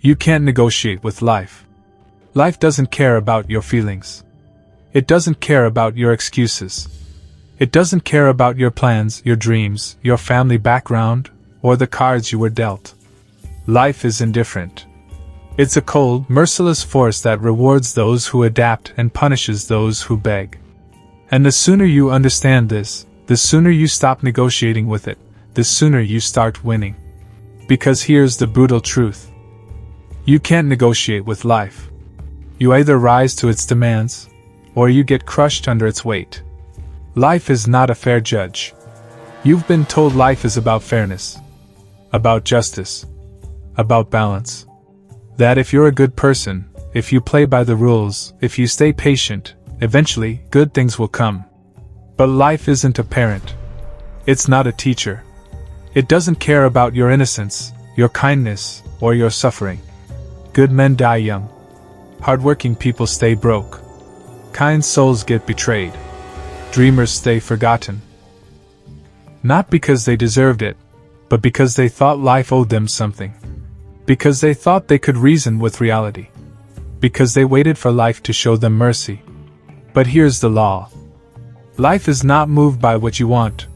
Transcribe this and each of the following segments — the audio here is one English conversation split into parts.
You can't negotiate with life. Life doesn't care about your feelings. It doesn't care about your excuses. It doesn't care about your plans, your dreams, your family background, or the cards you were dealt. Life is indifferent. It's a cold, merciless force that rewards those who adapt and punishes those who beg. And the sooner you understand this, the sooner you stop negotiating with it, the sooner you start winning. Because here's the brutal truth. You can't negotiate with life. You either rise to its demands, or you get crushed under its weight. Life is not a fair judge. You've been told life is about fairness, about justice, about balance. That if you're a good person, if you play by the rules, if you stay patient, eventually good things will come. But life isn't a parent. It's not a teacher. It doesn't care about your innocence, your kindness, or your suffering. Good men die young. Hardworking people stay broke. Kind souls get betrayed. Dreamers stay forgotten. Not because they deserved it, but because they thought life owed them something. Because they thought they could reason with reality. Because they waited for life to show them mercy. But here's the law. Life is not moved by what you want.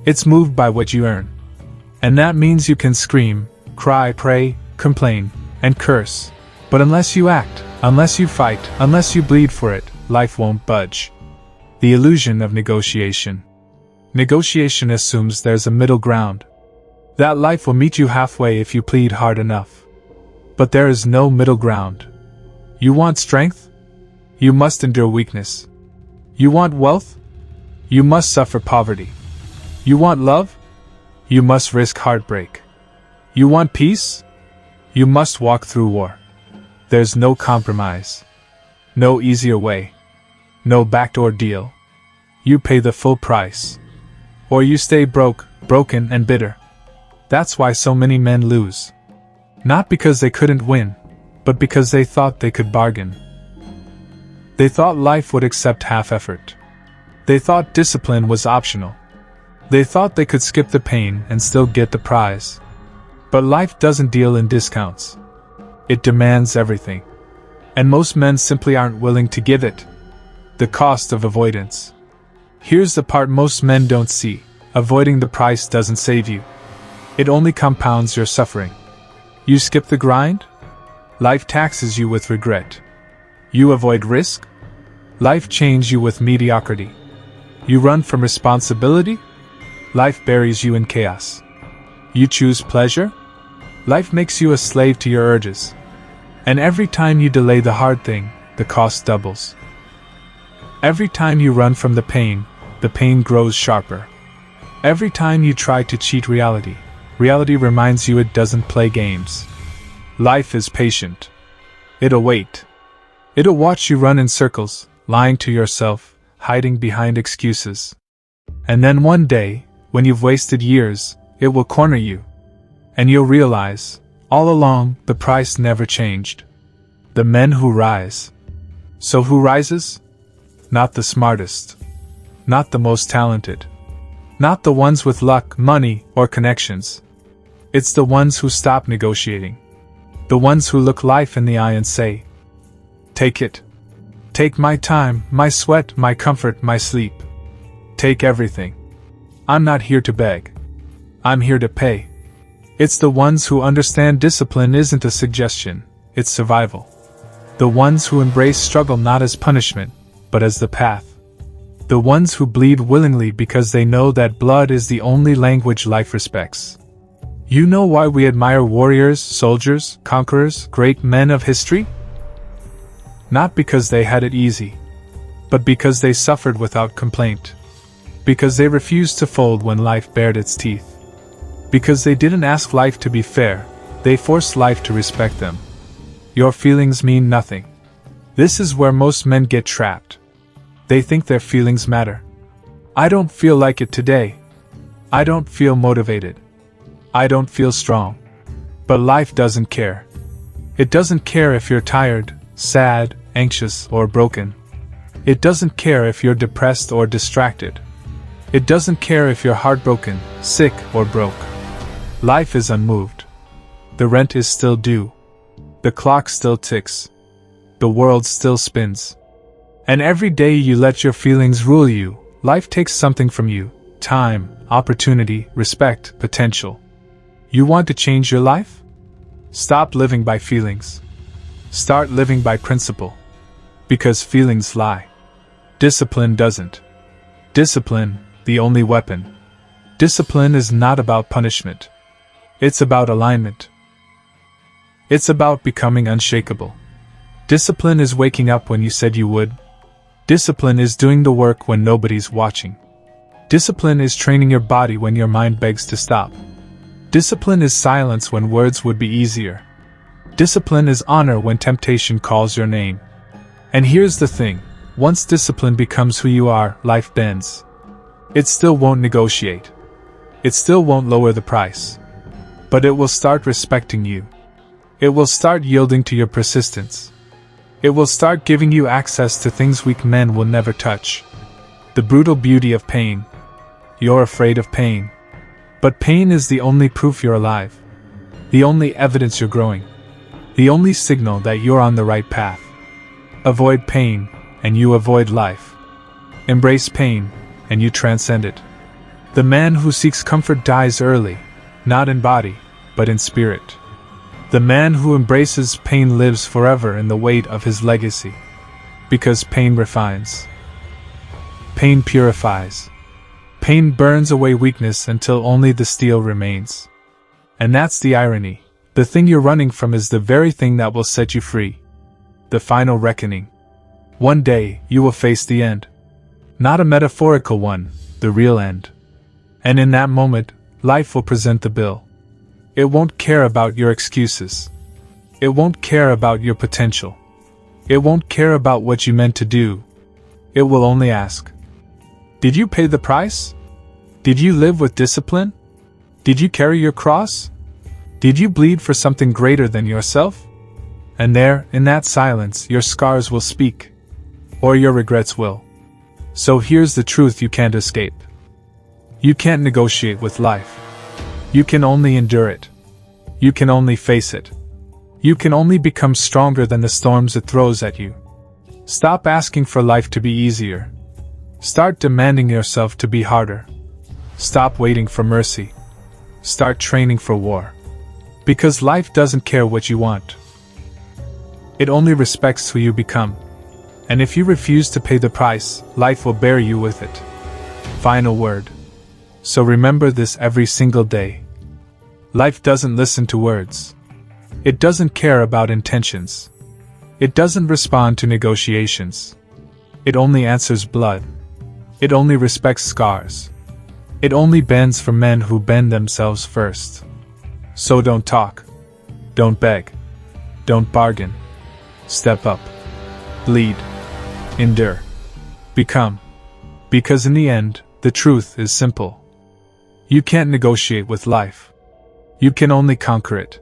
It's moved by what you earn. And that means you can scream, cry, pray, complain, and curse. But unless you act, unless you fight, unless you bleed for it, life won't budge. The illusion of negotiation. Negotiation assumes there's a middle ground. That life will meet you halfway if you plead hard enough. But there is no middle ground. You want strength? You must endure weakness. You want wealth? You must suffer poverty. You want love? You must risk heartbreak. You want peace? You must walk through war. There's no compromise. No easier way. No backdoor deal. You pay the full price. Or you stay broke, broken and bitter. That's why so many men lose. Not because they couldn't win, but because they thought they could bargain. They thought life would accept half effort. They thought discipline was optional. They thought they could skip the pain and still get the prize. But life doesn't deal in discounts. It demands everything. And most men simply aren't willing to give it. The cost of avoidance. Here's the part most men don't see. Avoiding the price doesn't save you. It only compounds your suffering. You skip the grind? Life taxes you with regret. You avoid risk? Life chains you with mediocrity. You run from responsibility? Life buries you in chaos. You choose pleasure? Life makes you a slave to your urges. And every time you delay the hard thing, the cost doubles. Every time you run from the pain grows sharper. Every time you try to cheat reality, reality reminds you it doesn't play games. Life is patient. It'll wait. It'll watch you run in circles, lying to yourself, hiding behind excuses. And then one day, when you've wasted years, it will corner you. And you'll realize, all along, the price never changed. The men who rise. So who rises? Not the smartest. Not the most talented. Not the ones with luck, money, or connections. It's the ones who stop negotiating. The ones who look life in the eye and say, "Take it. Take my time, my sweat, my comfort, my sleep. Take everything. I'm not here to beg. I'm here to pay." It's the ones who understand discipline isn't a suggestion, it's survival. The ones who embrace struggle not as punishment, but as the path. The ones who bleed willingly because they know that blood is the only language life respects. You know why we admire warriors, soldiers, conquerors, great men of history? Not because they had it easy, but because they suffered without complaint. Because they refused to fold when life bared its teeth. Because they didn't ask life to be fair, they forced life to respect them. Your feelings mean nothing. This is where most men get trapped. They think their feelings matter. I don't feel like it today. I don't feel motivated. I don't feel strong. But life doesn't care. It doesn't care if you're tired, sad, anxious, or broken. It doesn't care if you're depressed or distracted. It doesn't care if you're heartbroken, sick, or broke. Life is unmoved. The rent is still due. The clock still ticks. The world still spins. And every day you let your feelings rule you, life takes something from you: time, opportunity, respect, potential. You want to change your life? Stop living by feelings. Start living by principle. Because feelings lie. Discipline doesn't. Discipline, the only weapon. Discipline is not about punishment. It's about alignment. It's about becoming unshakable. Discipline is waking up when you said you would. Discipline is doing the work when nobody's watching. Discipline is training your body when your mind begs to stop. Discipline is silence when words would be easier. Discipline is honor when temptation calls your name. And here's the thing: once discipline becomes who you are, life bends. It still won't negotiate. It still won't lower the price. But it will start respecting you. It will start yielding to your persistence. It will start giving you access to things weak men will never touch. The brutal beauty of pain. You're afraid of pain. But pain is the only proof you're alive. The only evidence you're growing. The only signal that you're on the right path. Avoid pain, and you avoid life. Embrace pain, and you transcend it. The man who seeks comfort dies early, not in body, but in spirit. The man who embraces pain lives forever in the weight of his legacy. Because pain refines. Pain purifies. Pain burns away weakness until only the steel remains. And that's the irony. The thing you're running from is the very thing that will set you free. The final reckoning. One day, you will face the end. Not a metaphorical one, the real end. And in that moment, life will present the bill. It won't care about your excuses. It won't care about your potential. It won't care about what you meant to do. It will only ask, did you pay the price? Did you live with discipline? Did you carry your cross? Did you bleed for something greater than yourself? And there, in that silence, your scars will speak. Or your regrets will. So here's the truth you can't escape. You can't negotiate with life. You can only endure it. You can only face it. You can only become stronger than the storms it throws at you. Stop asking for life to be easier. Start demanding yourself to be harder. Stop waiting for mercy. Start training for war. Because life doesn't care what you want. It only respects who you become. And if you refuse to pay the price, life will bear you with it. Final word. So remember this every single day. Life doesn't listen to words. It doesn't care about intentions. It doesn't respond to negotiations. It only answers blood. It only respects scars. It only bends for men who bend themselves first. So don't talk. Don't beg. Don't bargain. Step up. Bleed. Endure. Become. Because in the end, the truth is simple. You can't negotiate with life. You can only conquer it.